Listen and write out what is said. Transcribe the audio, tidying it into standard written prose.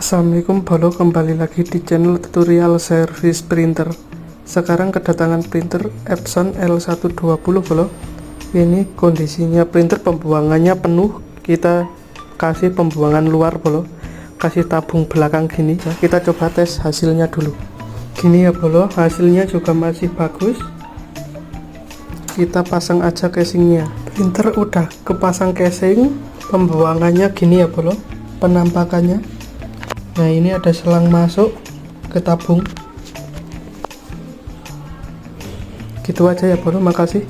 Assalamualaikum bolo, kembali lagi di channel tutorial service printer. Sekarang kedatangan printer Epson L120 bolo. Ini kondisinya printer pembuangannya penuh, kita kasih pembuangan luar bolo, kasih tabung belakang gini ya. Kita coba tes hasilnya dulu. Gini ya bolo, hasilnya juga masih bagus. Kita pasang aja casingnya. Printer udah kepasang casing, pembuangannya gini ya bolo, penampakannya. Nah, ini ada selang masuk ke tabung. Gitu aja ya bro, makasih.